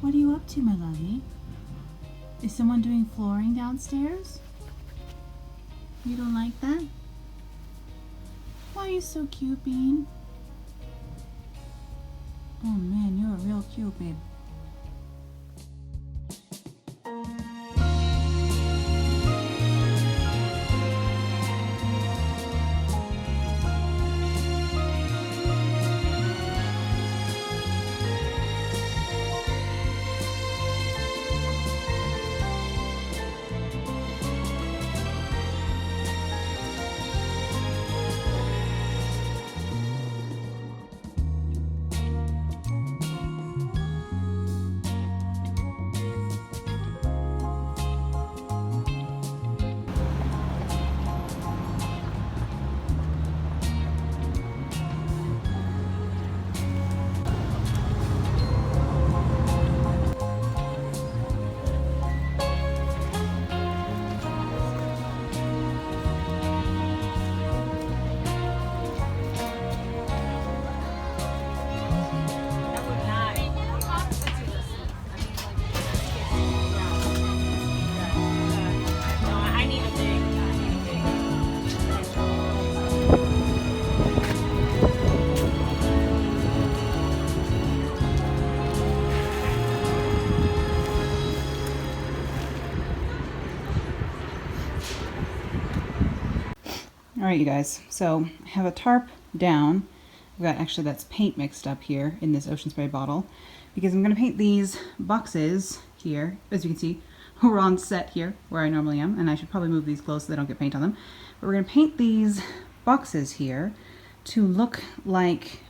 What are you up to, my lovey? Is someone doing flooring downstairs? You don't like that? Why are you so cute, Bean? Oh man, you're real cute, babe. Alright you guys, so I have a tarp down. I've got, actually that's paint mixed up here in this ocean spray bottle because I'm going to paint these boxes here. As you can see, we're on set here where I normally am, and I should probably move these close so they don't get paint on them. But we're going to paint these boxes here to look like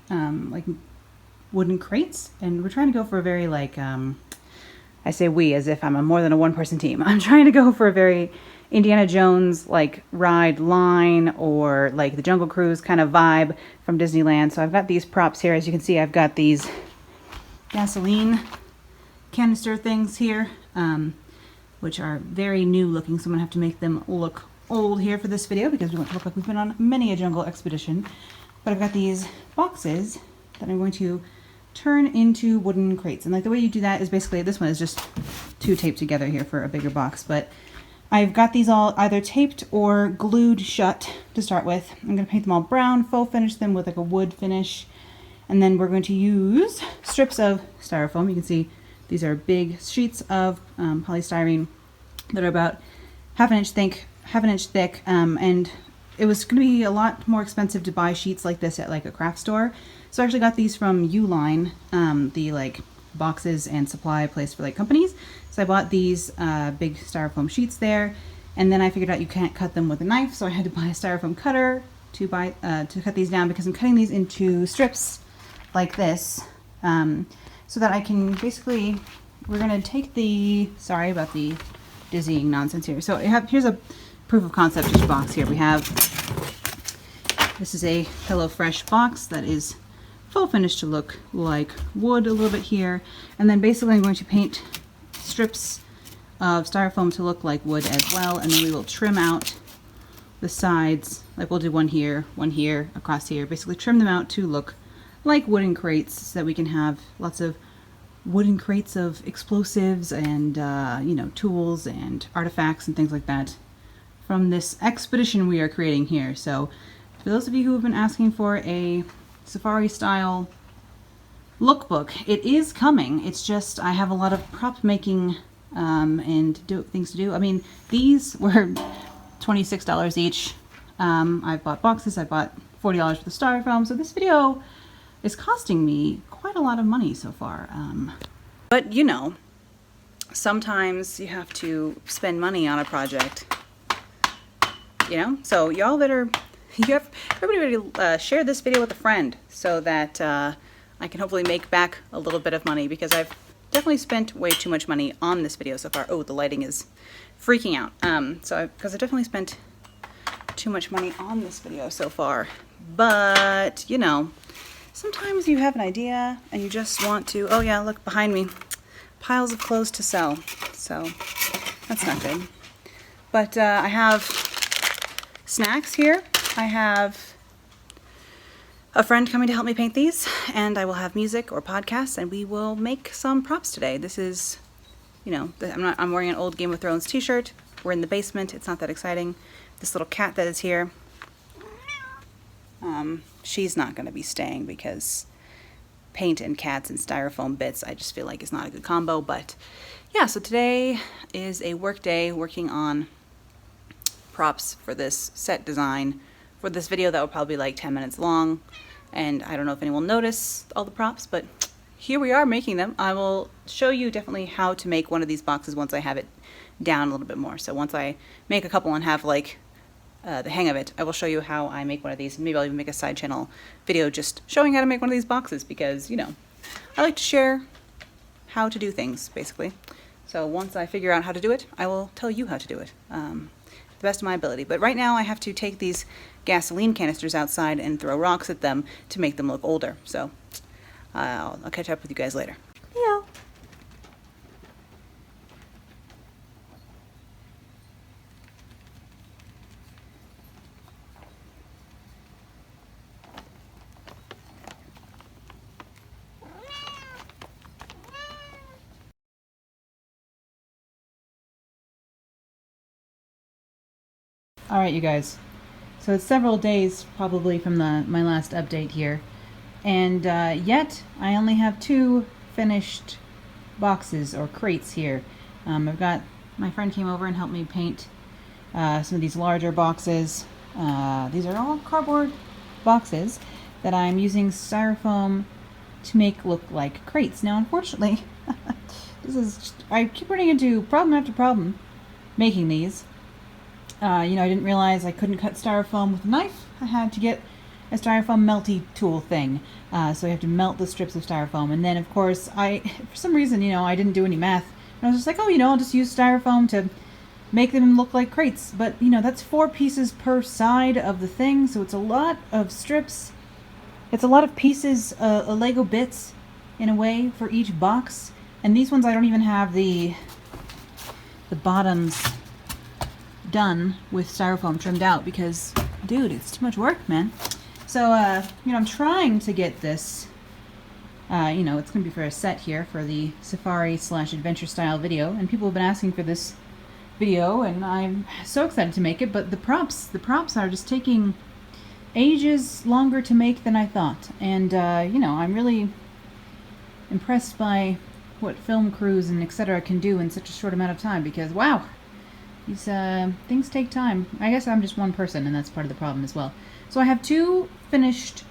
wooden crates, and we're trying to go for a very I say we as if I'm a more than a one-person team. I'm trying to go for a very Indiana Jones like ride line or like the Jungle Cruise kind of vibe from Disneyland. So I've got these props here. As you can see, I've got these gasoline canister things here, which are very new looking. So I'm gonna have to make them look old here for this video because we want to look like we've been on many a jungle expedition. But I've got these boxes that I'm going to turn into wooden crates. And like the way you do that is basically, this one is just two taped together here for a bigger box, but I've got these all either taped or glued shut to start with. I'm going to paint them all brown, faux finish them with like a wood finish, and then we're going to use strips of styrofoam. You can see these are big sheets of polystyrene that are about half an inch thick, and it was going to be a lot more expensive to buy sheets like this at like a craft store. So I actually got these from Uline, the like boxes and supply place for like companies. So I bought these big styrofoam sheets there, and then I figured out you can't cut them with a knife, so I had to buy a styrofoam cutter to cut these down because I'm cutting these into strips like this, so that I can basically, we're gonna take the, sorry about the dizzying nonsense here. So here's a proof of concept box here. We have, this is a HelloFresh box that is faux finish to look like wood a little bit here, and then basically I'm going to paint strips of styrofoam to look like wood as well, and then we will trim out the sides, like we'll do one here, across here, basically trim them out to look like wooden crates so that we can have lots of wooden crates of explosives and you know, tools and artifacts and things like that from this expedition we are creating here. So for those of you who have been asking for a safari style lookbook, it is coming. It's just I have a lot of prop making and things to do. I mean, these were $26 each. I bought boxes, I bought $40 for the styrofoam, so this video is costing me quite a lot of money so far. But you know, sometimes you have to spend money on a project, you know? So y'all better, everybody share this video with a friend so that I can hopefully make back a little bit of money, because I've definitely spent way too much money on this video so far. Oh, the lighting is freaking out. Because I definitely spent too much money on this video so far. But, you know, sometimes you have an idea and you just want to, oh yeah, look behind me, piles of clothes to sell. So that's not good. But I have snacks here. I have a friend coming to help me paint these, and I will have music or podcasts, and we will make some props today. This is, you know, I'm wearing an old Game of Thrones t-shirt. We're in the basement. It's not that exciting. This little cat that is here, she's not going to be staying because paint and cats and styrofoam bits, I just feel like it's not a good combo. But yeah, so today is a work day working on props for this set design for this video that will probably be like 10 minutes long. And I don't know if anyone will notice all the props, but here we are making them. I will show you definitely how to make one of these boxes once I have it down a little bit more. So once I make a couple and have like the hang of it, I will show you how I make one of these. Maybe I'll even make a side channel video just showing how to make one of these boxes because, you know, I like to share how to do things, basically. So once I figure out how to do it, I will tell you how to do it, the best of my ability. But right now I have to take these gasoline canisters outside and throw rocks at them to make them look older. So I'll catch up with you guys later. Yeah. All right, you guys. So it's several days probably from my last update here, and yet I only have 2 finished boxes or crates here. I've got my friend came over and helped me paint some of these larger boxes. These are all cardboard boxes that I'm using styrofoam to make look like crates. Now, unfortunately, I keep running into problem after problem making these. You know, I didn't realize I couldn't cut styrofoam with a knife. I had to get a styrofoam melty tool thing. So I have to melt the strips of styrofoam. And then, of course, for some reason, you know, I didn't do any math. And I was just like, oh, you know, I'll just use styrofoam to make them look like crates. But, you know, that's 4 pieces per side of the thing. So it's a lot of strips. It's a lot of pieces, Lego bits, in a way, for each box. And these ones, I don't even have the bottoms done with styrofoam trimmed out because, dude, it's too much work, man. So, you know, I'm trying to get this, you know, it's going to be for a set here for the safari/adventure style video, and people have been asking for this video, and I'm so excited to make it, but the props are just taking ages longer to make than I thought, and, you know, I'm really impressed by what film crews and etc. can do in such a short amount of time because, wow, these things take time. I guess I'm just one person, and that's part of the problem as well. So I have 2 finished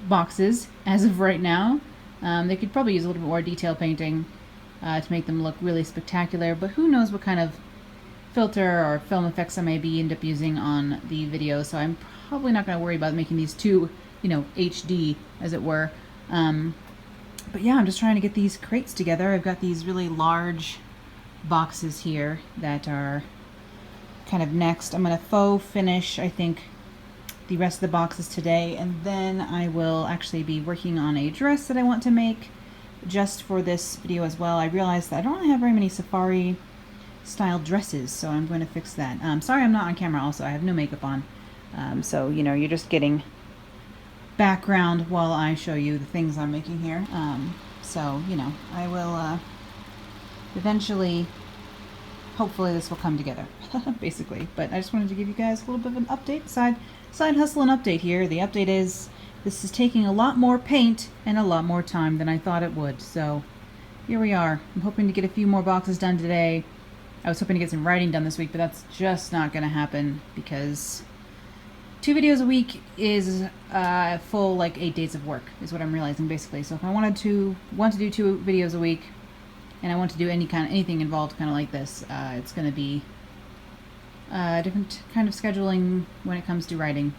boxes as of right now. They could probably use a little bit more detail painting to make them look really spectacular, but who knows what kind of filter or film effects I may end up using on the video, so I'm probably not going to worry about making these 2, you know, HD, as it were. But yeah, I'm just trying to get these crates together. I've got these really large boxes here that are kind of next. I'm going to faux finish, I think, the rest of the boxes today, and then I will actually be working on a dress that I want to make just for this video as well. I realized that I don't really have very many safari style dresses, so I'm going to fix that. Sorry I'm not on camera also. I have no makeup on. So, you know, you're just getting background while I show you the things I'm making here. So, you know, I will eventually, hopefully this will come together, basically. But I just wanted to give you guys a little bit of an update, side hustling update here. The update is this is taking a lot more paint and a lot more time than I thought it would. So here we are. I'm hoping to get a few more boxes done today. I was hoping to get some writing done this week, but that's just not going to happen because 2 videos a week is full like 8 days of work is what I'm realizing basically. So if I want to do 2 videos a week, and I want to do anything involved kind of like this, it's going to be a different kind of scheduling when it comes to writing.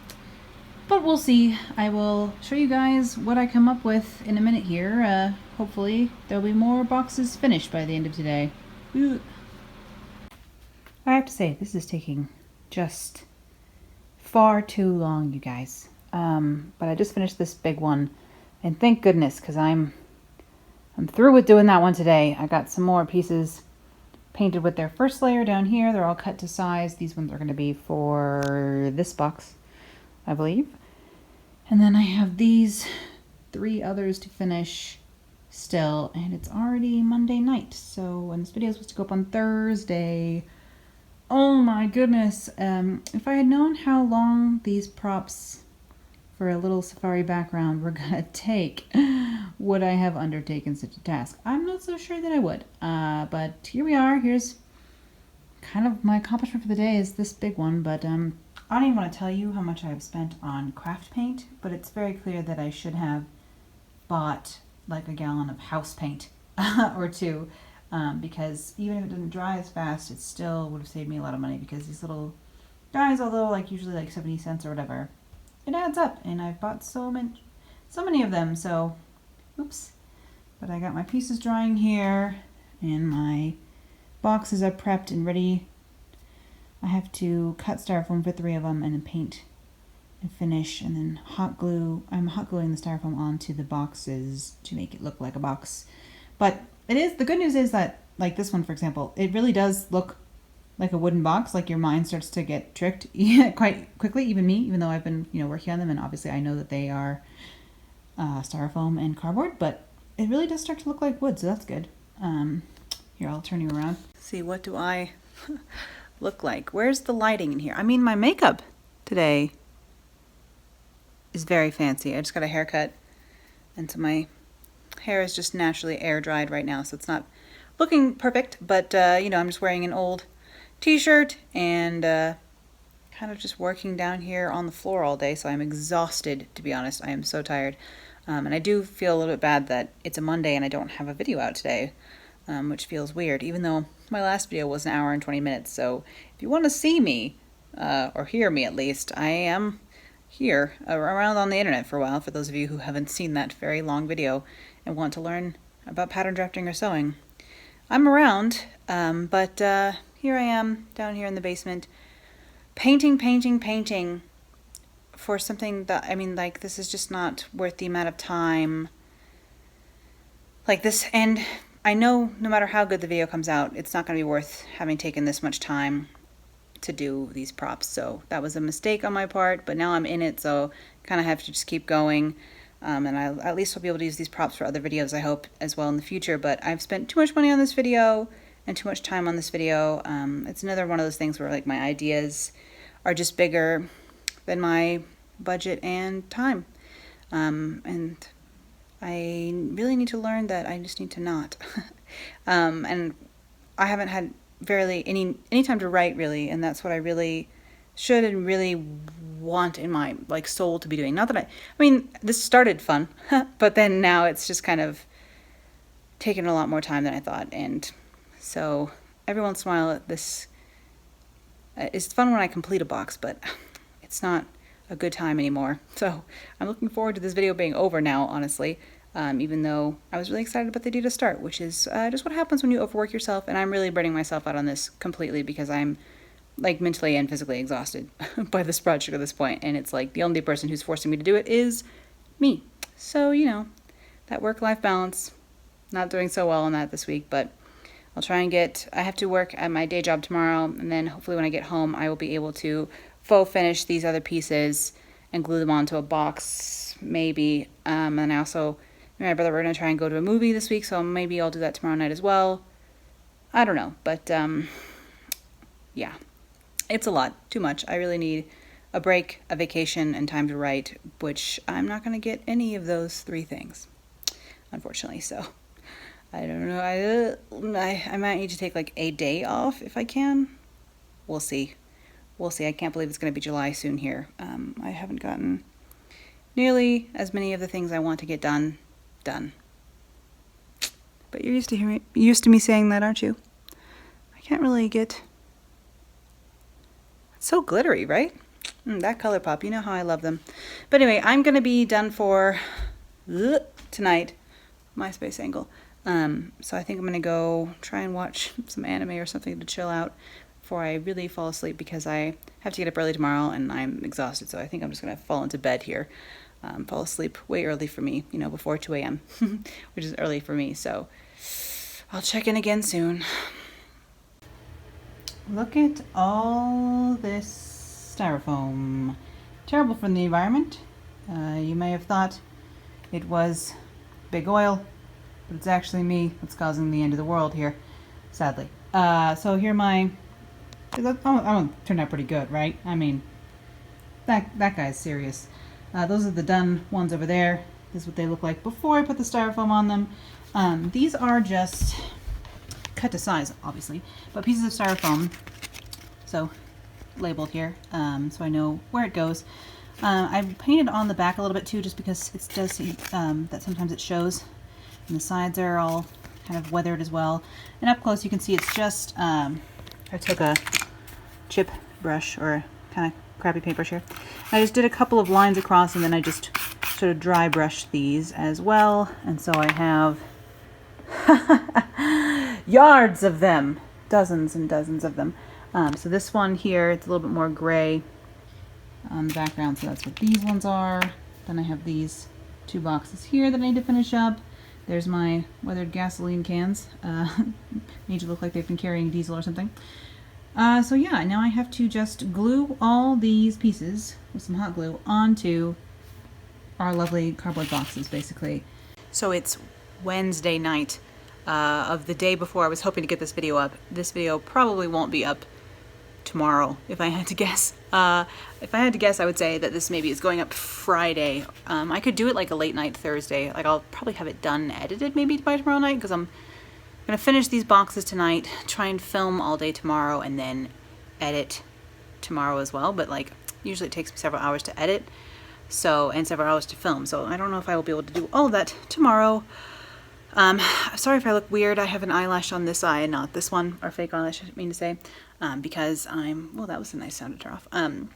But we'll see. I will show you guys what I come up with in a minute here. Hopefully there'll be more boxes finished by the end of today. I have to say, this is taking just far too long, you guys. But I just finished this big one, and thank goodness, because I'm through with doing that one today. I got some more pieces painted with their first layer down here. They're all cut to size. These ones are going to be for this box, I believe. And then I have these 3 others to finish still, and it's already Monday night. So when this video is supposed to go up on Thursday, oh my goodness. If I had known how long these props for a little safari background were gonna take, would I have undertaken such a task? I'm not so sure that I would. But here we are. Here's kind of my accomplishment for the day, is this big one. But I don't even want to tell you how much I've spent on craft paint, but it's very clear that I should have bought like a gallon of house paint or 2, because even if it didn't dry as fast, it still would have saved me a lot of money, because these little guys, although like usually like 70 cents or whatever, it adds up, and I've bought so many of them. So oops. But I got my pieces drying here, and my boxes are prepped and ready. I have to cut styrofoam for 3 of them, and then paint and finish, and then hot glue. I'm hot gluing the styrofoam onto the boxes to make it look like a box. But the good news is that, like this one for example, it really does look like a wooden box. Like your mind starts to get tricked quite quickly, even me, even though I've been working on them, and obviously I know that they are styrofoam and cardboard, but it really does start to look like wood, so that's good. Here, I'll turn you around. See, what do I look like? Where's the lighting in here? I mean, my makeup today is very fancy. I just got a haircut, and so my hair is just naturally air dried right now, so it's not looking perfect, but I'm just wearing an old t-shirt and kind of just working down here on the floor all day, so I'm exhausted, to be honest. I am so tired, and I do feel a little bit bad that it's a Monday and I don't have a video out today, which feels weird, even though my last video was 1 hour and 20 minutes. So if you want to see me, or hear me at least, I am here around on the internet for a while, for those of you who haven't seen that very long video and want to learn about pattern drafting or sewing. I'm around, but here I am down here in the basement, painting for something that, I mean, like, this is just not worth the amount of time like this. And I know no matter how good the video comes out, it's not going to be worth having taken this much time to do these props. So that was a mistake on my part, but now I'm in it, so kind of have to just keep going. And I at least will be able to use these props for other videos, I hope, as well in the future. But I've spent too much money on this video and too much time on this video. It's another one of those things where like my ideas are just bigger than my budget and time. And I really need to learn that I just need to not. And I haven't had barely any time to write, really, and that's what I really should and really want in my like soul to be doing. Not that I mean, this started fun, but then now it's just kind of taken a lot more time than I thought. And so every once in a while, this it's fun when I complete a box, but it's not a good time anymore. So I'm looking forward to this video being over now, honestly. Even though I was really excited about the idea to start, which is just what happens when you overwork yourself. And I'm really burning myself out on this completely, because I'm like mentally and physically exhausted by this project at this point. And it's like the only person who's forcing me to do it is me. So, that work-life balance, not doing so well on that this week, but I'll try and I have to work at my day job tomorrow. And then hopefully when I get home, I will be able to faux finish these other pieces and glue them onto a box, maybe. And I also, me and my brother, we're going to try and go to a movie this week, so maybe I'll do that tomorrow night as well. I don't know, but yeah, it's a lot, too much. I really need a break, a vacation, and time to write, which I'm not going to get any of those 3 things, unfortunately. So I don't know. I might need to take like a day off if I can. We'll see. I can't believe it's going to be July soon here. I haven't gotten nearly as many of the things I want to get done. But you're used to me saying that, aren't you? I can't really get... It's so glittery, right? That color pop, you know how I love them. But anyway, I'm going to be done for tonight. MySpace angle. So I think I'm going to go try and watch some anime or something to chill out before I really fall asleep, because I have to get up early tomorrow and I'm exhausted. So I think I'm just going to fall into bed here. Fall asleep way early for me, before 2 a.m., which is early for me. So I'll check in again soon. Look at all this styrofoam. Terrible for the environment. You may have thought it was big oil, but it's actually me that's causing the end of the world here, sadly. So here my... Oh, turned out pretty good, right? I mean, that guy's serious. Those are the done ones over there. This is what they look like before I put the styrofoam on them. These are just cut to size, obviously, but pieces of styrofoam. So labeled here, so I know where it goes. I painted on the back a little bit too, just because it does seem that sometimes it shows. And the sides are all kind of weathered as well. And up close you can see it's just, I took a chip brush or a kind of crappy paintbrush here. I just did a couple of lines across and then I just sort of dry brushed these as well. And so I have yards of them, dozens and dozens of them. So this one here, it's a little bit more gray on the background, so that's what these ones are. Then I have these two boxes here that I need to finish up. There's my weathered gasoline cans. Need to look like they've been carrying diesel or something. So yeah, now I have to just glue all these pieces with some hot glue onto our lovely cardboard boxes, basically. So it's Wednesday night of the day before I was hoping to get this video up. This video probably won't be up tomorrow, if I had to guess. If I had to guess, I would say that this maybe is going up Friday. I could do it like a late night Thursday. Like I'll probably have it done, edited maybe by tomorrow night, because I'm gonna finish these boxes tonight, try and film all day tomorrow, and then edit tomorrow as well. But like usually it takes me several hours to edit, so, and several hours to film. So I don't know if I will be able to do all of that tomorrow. Sorry if I look weird. I have an eyelash on this eye and not this one, or fake eyelash, I mean to say, because well, that was a nice sound to turn off. I'm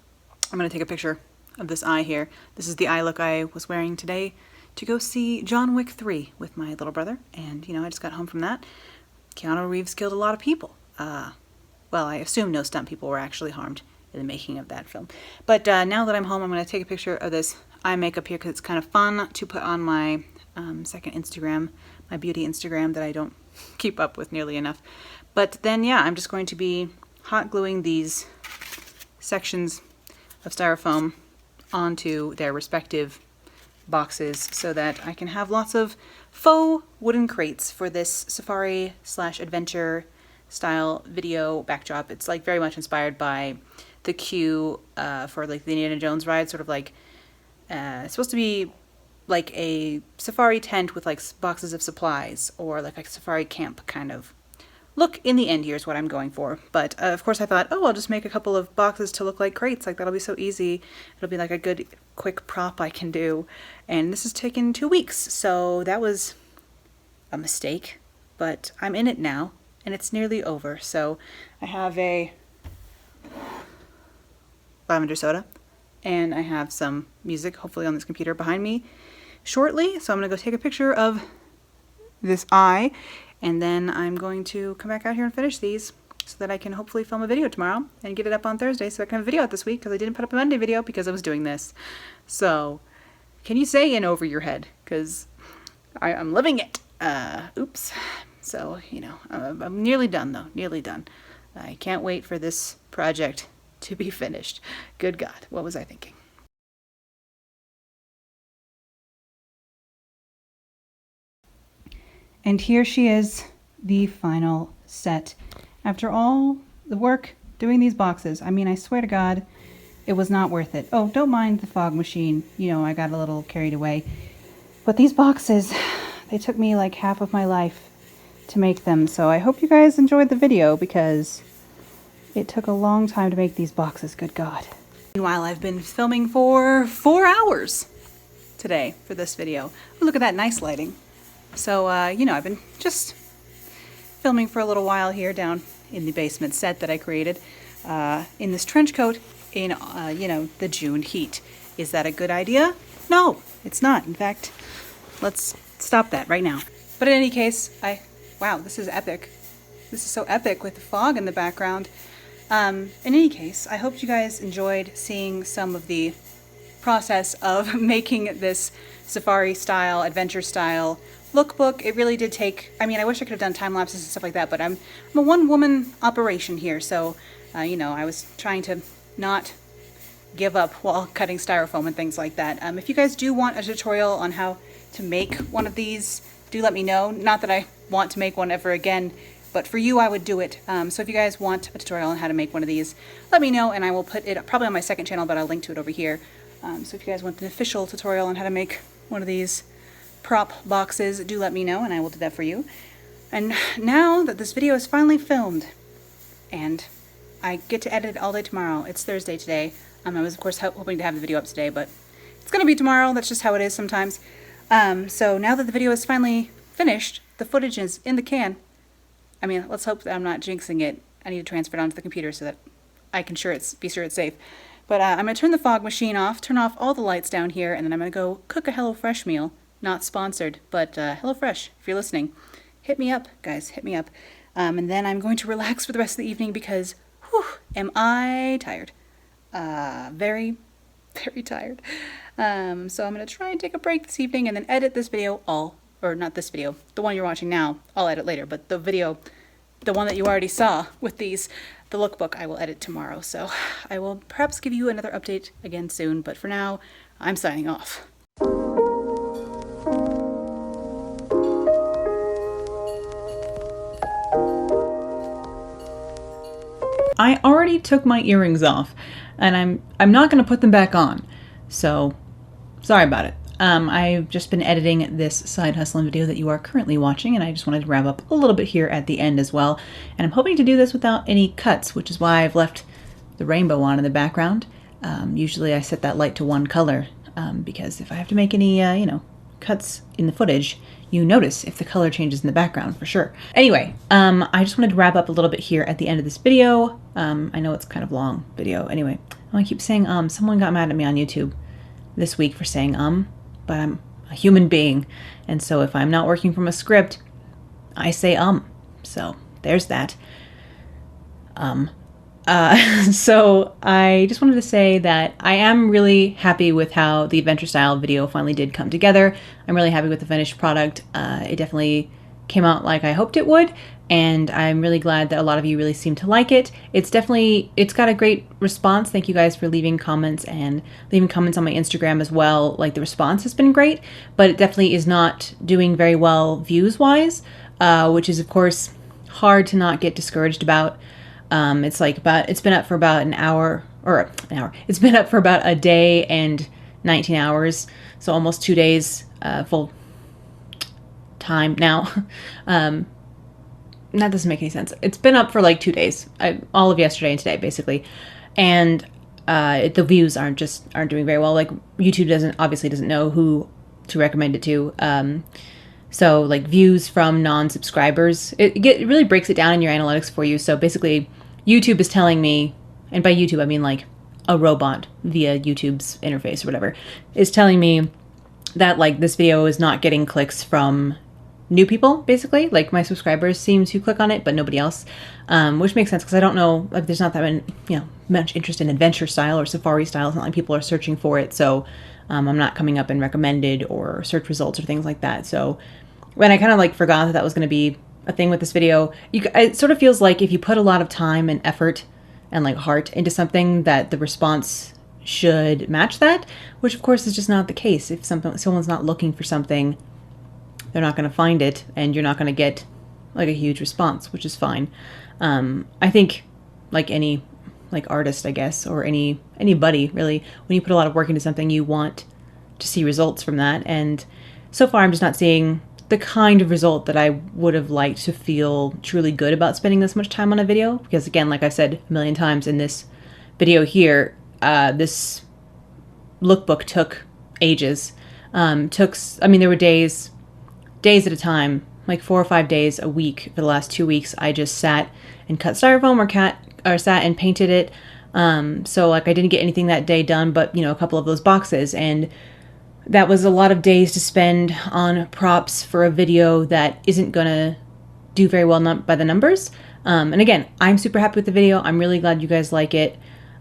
going to take a picture of this eye here. This is the eye look I was wearing today to go see John Wick 3 with my little brother, and, you know, I just got home from that. Keanu Reeves killed a lot of people. Well, I assume no stunt people were actually harmed in the making of that film. But now that I'm home, I'm going to take a picture of this eye makeup here because it's kind of fun to put on my second Instagram, my beauty Instagram that I don't keep up with nearly enough. But then, yeah, I'm just going to be hot gluing these sections of styrofoam onto their respective boxes so that I can have lots of faux wooden crates for this safari/adventure style video backdrop. It's like very much inspired by the queue for like the Indiana Jones ride, sort of like it's supposed to be like a safari tent with like boxes of supplies, or like a safari camp kind of look. In the end, here's what I'm going for. But of course I thought, oh, I'll just make a couple of boxes to look like crates. Like that'll be so easy. It'll be like a good quick prop I can do. And this has taken 2 weeks, so that was a mistake. But I'm in it now, and it's nearly over. So I have a lavender soda, and I have some music, hopefully on this computer behind me shortly. So I'm going to go take a picture of this eye, and then I'm going to come back out here and finish these so that I can hopefully film a video tomorrow and get it up on Thursday so I can have a video out this week, because I didn't put up a Monday video because I was doing this. So can you say in over your head? Because I'm living it. Oops. So, you know, I'm nearly done though, nearly done. I can't wait for this project to be finished. Good God, what was I thinking? And here she is, the final set. After all the work doing these boxes, I mean, I swear to God, it was not worth it. Oh, don't mind the fog machine. You know, I got a little carried away. But these boxes, they took me like half of my life to make them. So I hope you guys enjoyed the video, because it took a long time to make these boxes, good God. Meanwhile, I've been filming for 4 hours today for this video. Oh, look at that nice lighting. So, you know, I've been just filming for a little while here down in the basement set that I created in this trench coat in, you know, the June heat. Is that a good idea? No, it's not. In fact, let's stop that right now. But in any case, wow, this is epic. This is so epic with the fog in the background. In any case, I hope you guys enjoyed seeing some of the process of making this safari style, adventure style lookbook. It really did take, I mean, I wish I could have done time lapses and stuff like that, but I'm a one-woman operation here, so, you know, I was trying to not give up while cutting styrofoam and things like that. If you guys do want a tutorial on how to make one of these, do let me know. Not that I want to make one ever again, but for you I would do it. So if you guys want a tutorial on how to make one of these, let me know, and I will put it probably on my second channel, but I'll link to it over here. So if you guys want an official tutorial on how to make one of these prop boxes, do let me know and I will do that for you. And now that this video is finally filmed and I get to edit it all day tomorrow, it's Thursday today. I was of course hoping to have the video up today, but it's gonna be tomorrow. That's just how it is sometimes. So now that the video is finally finished, the footage is in the can. I mean, let's hope that I'm not jinxing it. I need to transfer it onto the computer so that I can be sure it's safe. But I'm going to turn the fog machine off, turn off all the lights down here, and then I'm going to go cook a HelloFresh meal. Not sponsored, but HelloFresh, if you're listening, hit me up, guys, hit me up. And then I'm going to relax for the rest of the evening because, whew, am I tired. Very, very tired. So I'm going to try and take a break this evening and then edit this video or not this video, the one you're watching now, I'll edit later, but the video, the one that you already saw with the lookbook, I will edit tomorrow. So I will perhaps give you another update again soon, but for now, I'm signing off. I already took my earrings off, and I'm not going to put them back on, so sorry about it. I've just been editing this Side Husselen video that you are currently watching, and I just wanted to wrap up a little bit here at the end as well. And I'm hoping to do this without any cuts, which is why I've left the rainbow on in the background. Usually I set that light to one color, because if I have to make any, cuts in the footage, you notice if the color changes in the background for sure. Anyway, I just wanted to wrap up a little bit here at the end of this video. I know it's kind of long video. Anyway, I keep saying someone got mad at me on YouTube this week for saying but I'm a human being, and so if I'm not working from a script, I say so there's that. So I just wanted to say that I am really happy with how the adventure style video finally did come together. I'm really happy with the finished product. It definitely came out like I hoped it would, and I'm really glad that a lot of you really seem to like it. It's got a great response. Thank you guys for leaving comments and leaving comments on my Instagram as well. Like, the response has been great, but it definitely is not doing very well views-wise, which is of course hard to not get discouraged about. It's been up for about an hour. It's been up for about a day and 19 hours, so almost 2 days full time now. That doesn't make any sense. It's been up for like 2 days, all of yesterday and today basically, and the views aren't doing very well. Like, YouTube obviously doesn't know who to recommend it to. So like, views from non-subscribers, it really breaks it down in your analytics for you. So basically, YouTube is telling me, and by YouTube I mean like a robot via YouTube's interface or whatever, is telling me that like this video is not getting clicks from new people, basically. Like, my subscribers seem to click on it, but nobody else, which makes sense because I don't know, like, there's not that many, much interest in adventure style or safari style. It's not like people are searching for it, so I'm not coming up in recommended or search results or things like that. So when I kind of like forgot that was going to be a thing with this video, it sort of feels like if you put a lot of time and effort and like heart into something, that the response should match that, which of course is just not the case. If someone's not looking for something, they're not going to find it, and you're not going to get like a huge response, which is fine. I think like any artist, I guess, or anybody really, when you put a lot of work into something, you want to see results from that. And so far I'm just not seeing the kind of result that I would have liked to feel truly good about spending this much time on a video. Because again, like I've said a million times in this video here, this lookbook took ages. There were days at a time, like 4 or 5 days a week for the last 2 weeks. I just sat and cut styrofoam or sat and painted it. So like, I didn't get anything that day done, but a couple of those boxes, and that was a lot of days to spend on props for a video that isn't gonna do very well by the numbers. And again, I'm super happy with the video. I'm really glad you guys like it.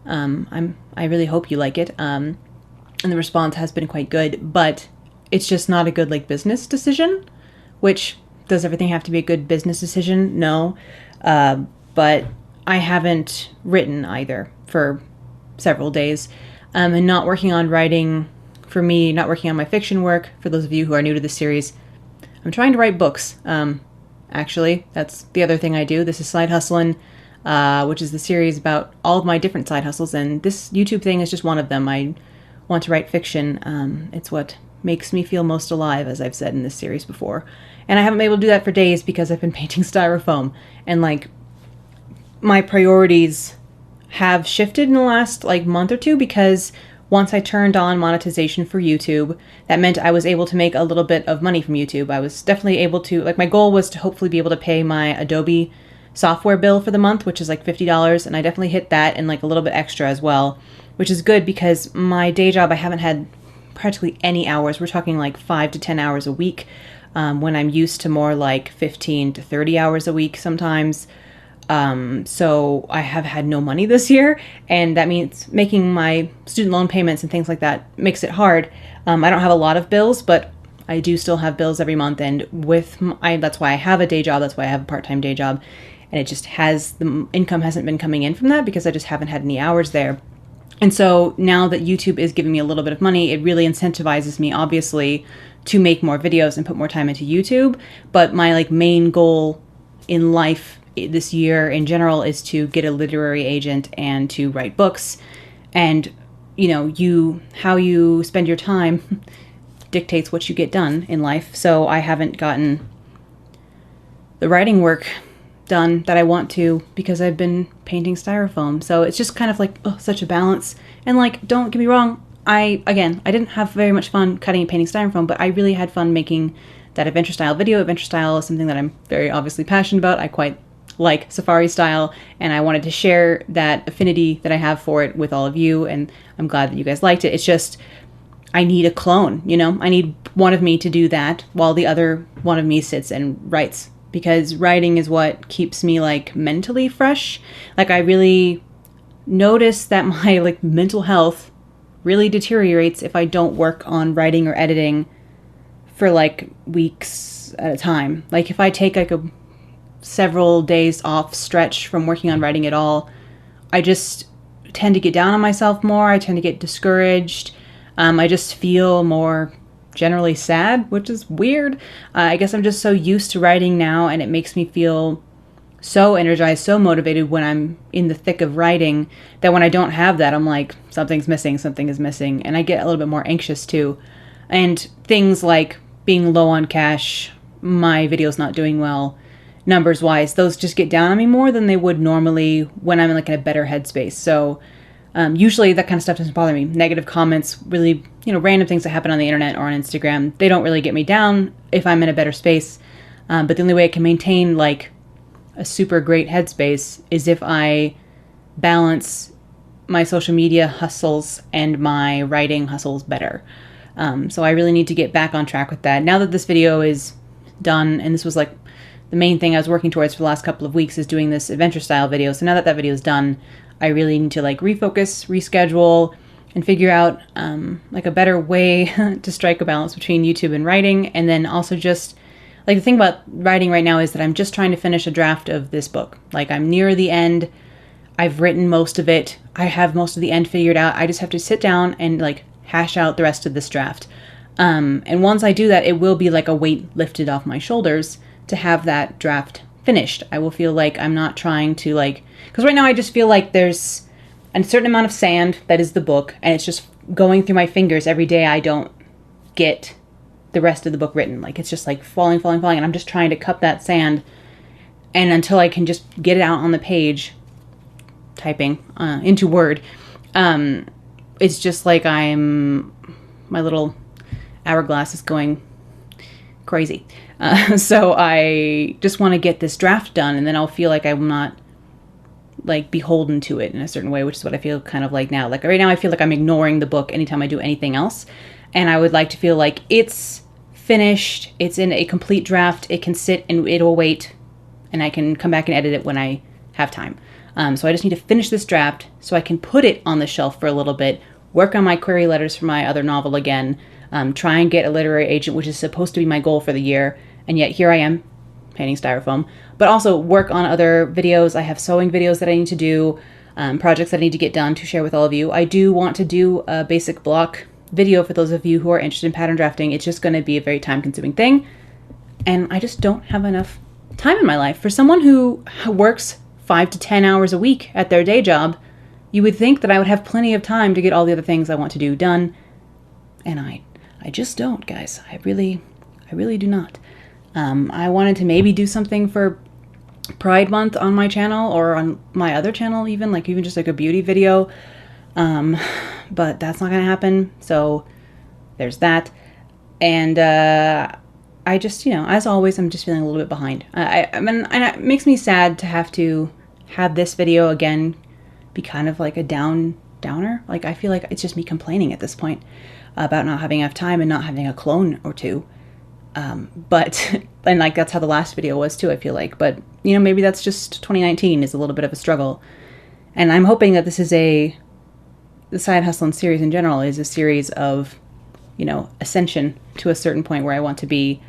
I really hope you like it. And the response has been quite good, but it's just not a good like business decision. Which, does everything have to be a good business decision? No. But I haven't written either for several days. and not working on writing, for me, not working on my fiction work. For those of you who are new to this series, I'm trying to write books. Actually, that's the other thing I do. This is Side Husselen, which is the series about all of my different side hustles, and this YouTube thing is just one of them. I want to write fiction. It's what makes me feel most alive, as I've said in this series before. And I haven't been able to do that for days because I've been painting styrofoam. And like, my priorities have shifted in the last like month or two, because once I turned on monetization for YouTube, that meant I was able to make a little bit of money from YouTube. I was definitely able to, like, my goal was to hopefully be able to pay my Adobe software bill for the month, which is like $50, and I definitely hit that and like a little bit extra as well, which is good because my day job, I haven't had practically any hours. We're talking like 5 to 10 hours a week, when I'm used to more like 15 to 30 hours a week sometimes. So I have had no money this year, and that means making my student loan payments and things like that makes it hard. I don't have a lot of bills, but I do still have bills every month, and that's why I have a day job. That's why I have a part-time day job, and it just the income hasn't been coming in from that because I just haven't had any hours there. And so now that YouTube is giving me a little bit of money, it really incentivizes me, obviously, to make more videos and put more time into YouTube. But my like main goal in life this year in general is to get a literary agent and to write books. And you know, how you spend your time dictates what you get done in life. So I haven't gotten the writing work done that I want to because I've been painting styrofoam. So it's just kind of like, oh, such a balance. And like, don't get me wrong, I didn't have very much fun cutting and painting styrofoam, but I really had fun making that adventure style video. Adventure style is something that I'm very obviously passionate about. I quite like safari style, and I wanted to share that affinity that I have for it with all of you, and I'm glad that you guys liked it. It's just, I need a clone, you know? I need one of me to do that while the other one of me sits and writes, because writing is what keeps me like mentally fresh. Like, I really notice that my like mental health really deteriorates if I don't work on writing or editing for like weeks at a time. Like, if I take like a several days off stretch from working on writing at all, I just tend to get down on myself more. I tend to get discouraged. I just feel more generally sad, which is weird. I guess I'm just so used to writing now, and it makes me feel so energized, so motivated when I'm in the thick of writing, that when I don't have that, I'm like, something is missing, and I get a little bit more anxious too. And things like being low on cash, my video's not doing well, numbers wise, those just get down on me more than they would normally when I'm like in a better headspace. So usually that kind of stuff doesn't bother me. Negative comments, really, random things that happen on the internet or on Instagram, they don't really get me down if I'm in a better space. But the only way I can maintain like a super great headspace is if I balance my social media hustles and my writing hustles better. So I really need to get back on track with that. Now that this video is done, and this was like the main thing I was working towards for the last couple of weeks, is doing this adventure style video. So now that that video is done, I really need to like refocus, reschedule, and figure out like a better way to strike a balance between YouTube and writing. And then also just like, the thing about writing right now is that I'm just trying to finish a draft of this book. Like, I'm near the end. I've written most of it. I have most of the end figured out. I just have to sit down and like hash out the rest of this draft. And once I do that, it will be like a weight lifted off my shoulders to have that draft finished. I will feel like I'm not trying to like, because right now I just feel like there's a certain amount of sand that is the book, and it's just going through my fingers every day. I don't get the rest of the book written. Like, it's just like falling, and I'm just trying to cup that sand, and until I can just get it out on the page, typing into Word, it's just like my little hourglass is going crazy. So I just want to get this draft done, and then I'll feel like I'm not like beholden to it in a certain way, which is what I feel kind of like now. Like right now I feel like I'm ignoring the book anytime I do anything else, and I would like to feel like it's finished, it's in a complete draft, it can sit and it'll wait, and I can come back and edit it when I have time. So I just need to finish this draft so I can put it on the shelf for a little bit, work on my query letters for my other novel again, try and get a literary agent, which is supposed to be my goal for the year, and yet here I am painting styrofoam, but also work on other videos. I have sewing videos that I need to do. projects that I need to get done to share with all of you. I do want to do a basic block video for those of you who are interested in pattern drafting. It's just going to be a very time-consuming thing, and I just don't have enough time in my life. For someone who works 5 to 10 hours a week at their day job, you would think that I would have plenty of time to get all the other things I want to do done, and I just don't, guys. I really do not. I wanted to maybe do something for Pride Month on my channel, or on my other channel even just like a beauty video, but that's not gonna happen, so there's that. And I just, as always, I'm just feeling a little bit behind. I mean, and it makes me sad to have this video again be kind of like a downer. Like, I feel like it's just me complaining at this point about not having enough time and not having a clone or two. But, and like, that's how the last video was too, I feel like. But, maybe that's just 2019 is a little bit of a struggle. And I'm hoping that the Side Husselen series in general is a series of, ascension to a certain point where I want to be.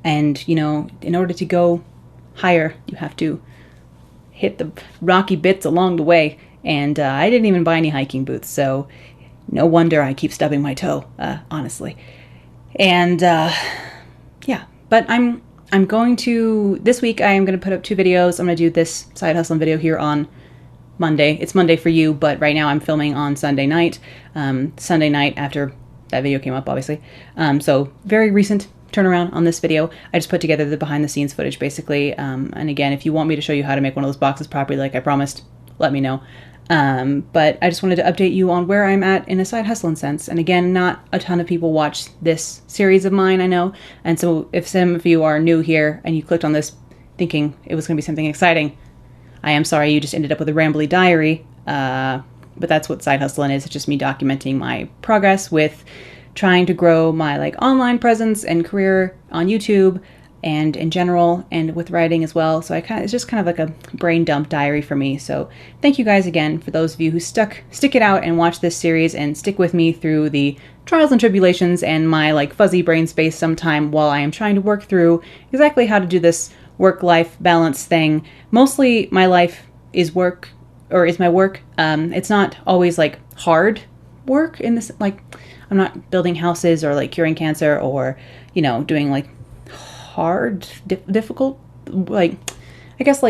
And, in order to go higher, you have to hit the rocky bits along the way. And I didn't even buy any hiking boots, so no wonder I keep stubbing my toe, honestly. And yeah, but I'm going to, this week I am going to put up 2 videos. I'm going to do this Side Hustling video here on Monday. It's Monday for you, but right now I'm filming on Sunday night. Sunday night after that video came up, obviously. So very recent turnaround on this video. I just put together the behind the scenes footage, basically. And again, if you want me to show you how to make one of those boxes properly like I promised, let me know. But I just wanted to update you on where I'm at in a side hustling sense. And again, not a ton of people watch this series of mine, I know. And so if some of you are new here and you clicked on this thinking it was going to be something exciting, I am sorry you just ended up with a rambly diary. But that's what side hustling is. It's just me documenting my progress with trying to grow my online presence and career on YouTube and in general, and with writing as well. So it's just kind of like a brain dump diary for me. So thank you guys again for those of you who stick it out and watch this series and stick with me through the trials and tribulations and my fuzzy brain space sometime while I am trying to work through exactly how to do this work-life balance thing. Mostly my life is work, or is my work. It's not always hard work in this, I'm not building houses or curing cancer or, doing hard, difficult, I guess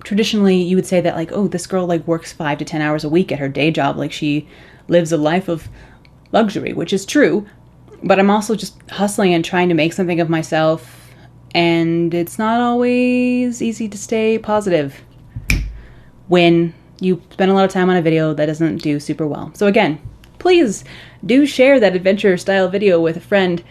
traditionally you would say that oh, this girl works 5 to 10 hours a week at her day job. She lives a life of luxury, which is true, but I'm also just hustling and trying to make something of myself. And it's not always easy to stay positive when you spend a lot of time on a video that doesn't do super well. So again, please do share that adventure style video with a friend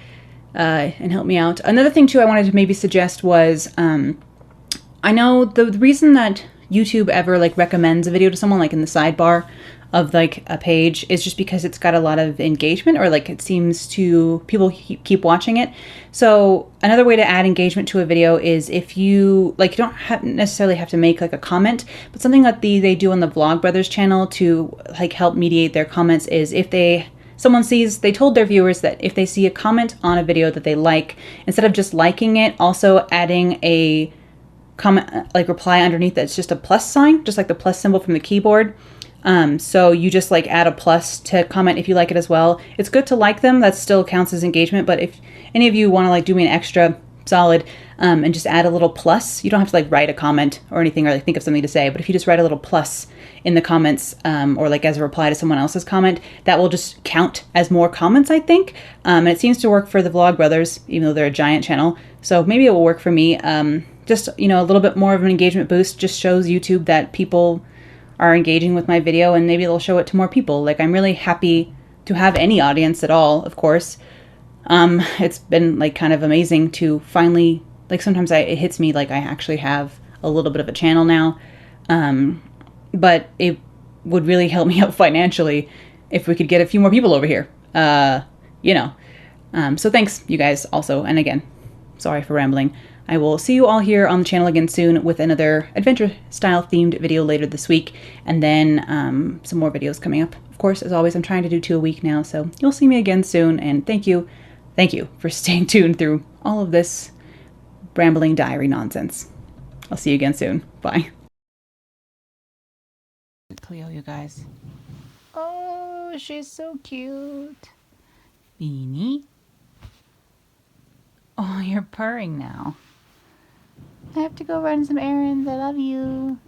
and help me out. Another thing too I wanted to maybe suggest was, I know the reason that YouTube ever recommends a video to someone in the sidebar of a page is just because it's got a lot of engagement, or it seems to people keep watching it. So another way to add engagement to a video is if you you don't necessarily have to make a comment, but something that they do on the Vlogbrothers channel to help mediate their comments is if they told their viewers that if they see a comment on a video that they like, instead of just liking it, also adding a comment reply underneath that's just a plus sign, just the plus symbol from the keyboard. So you just add a plus to comment if you like it as well. It's good to like them. That still counts as engagement. But if any of you want to do me an extra solid and just add a little plus, you don't have to write a comment or anything or think of something to say. But if you just write a little plus in the comments or as a reply to someone else's comment, that will just count as more comments, I think. And it seems to work for the Vlogbrothers, even though they're a giant channel. So maybe it will work for me. Just, a little bit more of an engagement boost just shows YouTube that people are engaging with my video, and maybe they'll show it to more people. I'm really happy to have any audience at all, of course. It's been kind of amazing to finally, sometimes it hits me I actually have a little bit of a channel now. But it would really help me out financially if we could get a few more people over here. So thanks you guys also. And again, sorry for rambling. I will see you all here on the channel again soon with another adventure-style themed video later this week, and then some more videos coming up. Of course, as always, I'm trying to do 2 a week now, so you'll see me again soon, and thank you for staying tuned through all of this rambling diary nonsense. I'll see you again soon. Bye. Cleo, you guys. Oh, she's so cute. Beanie. Oh, you're purring now. I have to go run some errands. I love you.